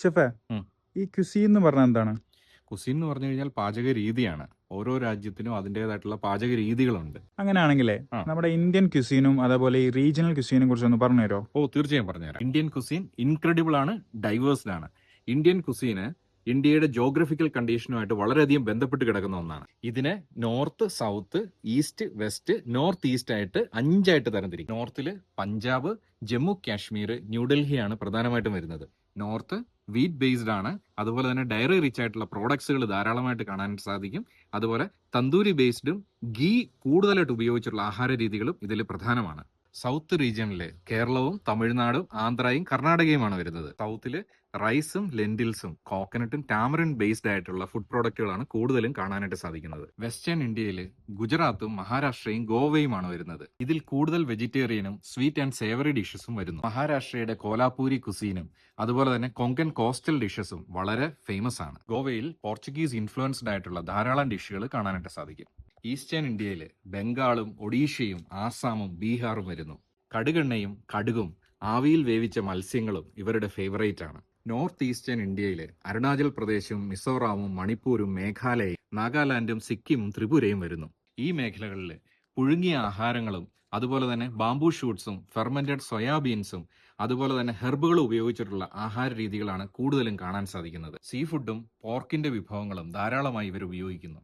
ഷെഫേ, ഉം. ഈ ക്യുസീൻ എന്ന് പറഞ്ഞാൽ എന്താണ്? കുസിൻ എന്ന് പറഞ്ഞു കഴിഞ്ഞാൽ പാചക രീതിയാണ്. ഓരോ രാജ്യത്തിനും അതിൻ്റെതായിട്ടുള്ള പാചക രീതികളുണ്ട്. അങ്ങനെയാണെങ്കിലേ ആ നമ്മുടെ ഇന്ത്യൻ ക്യുസീനും അതേപോലെ ഈ റീജിയണൽ ക്യുസീനെ കുറിച്ച് ഒന്ന് പറഞ്ഞു തരുമോ? തീർച്ചയായും പറഞ്ഞുതരാം. ഇന്ത്യൻ കുസീൻ ഇൻക്രെഡിബിൾ ആണ്, ഡൈവേഴ്സ്ഡ് ആണ്. ഇന്ത്യൻ കുസീന് ഇന്ത്യയുടെ ജോഗ്രഫിക്കൽ കണ്ടീഷനുമായിട്ട് വളരെയധികം ബന്ധപ്പെട്ട് കിടക്കുന്ന ഒന്നാണ്. ഇതിനെ north, south, east, west, north east ആയിട്ട് 5ആയിട്ട് തരംതിരിക്കും. നോർത്തില് പഞ്ചാബ്, ജമ്മു കാശ്മീർ, ന്യൂഡൽഹിയാണ് പ്രധാനമായിട്ടും വരുന്നത്. നോർത്ത് വീറ്റ് ബേസ്ഡ് ആണ്. അതുപോലെ തന്നെ ഡയറി റിച്ച് ആയിട്ടുള്ള പ്രോഡക്ട്സുകൾ ധാരാളമായിട്ട് കാണാൻ സാധിക്കും. അതുപോലെ തന്തൂരി ബേസ്ഡും ഗീ കൂടുതലായിട്ട് ഉപയോഗിച്ചിട്ടുള്ള ആഹാര രീതികളും ഇതിൽ പ്രധാനമാണ്. സൗത്ത് റീജിയനില് കേരളവും തമിഴ്നാടും ആന്ധ്രയും കർണാടകയുമാണ് വരുന്നത്. സൗത്തില് റൈസും ലെന്റിൽസും കോക്കനട്ടും ടാമറിൻ ബേസ്ഡ് ആയിട്ടുള്ള ഫുഡ് പ്രോഡക്റ്റുകളാണ് കൂടുതലും കാണാനായിട്ട് സാധിക്കുന്നത്. വെസ്റ്റേൺ ഇന്ത്യയില് ഗുജറാത്തും മഹാരാഷ്ട്രയും ഗോവയുമാണ് വരുന്നത്. ഇതിൽ കൂടുതൽ വെജിറ്റേറിയനും സ്വീറ്റ് ആൻഡ് സേവറി ഡിഷസും വരുന്നു. മഹാരാഷ്ട്രയുടെ കോലാപൂരി കുസീനും അതുപോലെ തന്നെ കൊങ്കൺ കോസ്റ്റൽ ഡിഷസും വളരെ ഫേമസ് ആണ്. ഗോവയിൽ പോർച്ചുഗീസ് ഇൻഫ്ലുവൻസ്ഡ് ആയിട്ടുള്ള ധാരാളം ഡിഷുകൾ കാണാനായിട്ട് സാധിക്കും. ഈസ്റ്റേൺ ഇന്ത്യയിൽ ബംഗാളും ഒഡീഷയും ആസാമും ബീഹാറും വരുന്നു. കടുകെണ്ണയും കടുകും ആവിയിൽ വേവിച്ച മത്സ്യങ്ങളും ഇവരുടെ ഫേവറേറ്റ് ആണ്. നോർത്ത് ഈസ്റ്റേൺ ഇന്ത്യയിൽ അരുണാചൽ പ്രദേശും മിസോറാമും മണിപ്പൂരും മേഘാലയയും നാഗാലാൻഡും സിക്കിമും ത്രിപുരയും വരുന്നു. ഈ മേഖലകളിൽ പുഴുങ്ങിയ ആഹാരങ്ങളും അതുപോലെ തന്നെ ബാംബു ഷൂട്ട്സും ഫെർമെന്റഡ് സോയാബീൻസും അതുപോലെ തന്നെ ഹെർബുകളും ഉപയോഗിച്ചിട്ടുള്ള ആഹാര രീതികളാണ് കൂടുതലും കാണാൻ സാധിക്കുന്നത്. സീ ഫുഡും പോർക്കിന്റെ വിഭവങ്ങളും ധാരാളമായി ഇവർ ഉപയോഗിക്കുന്നു.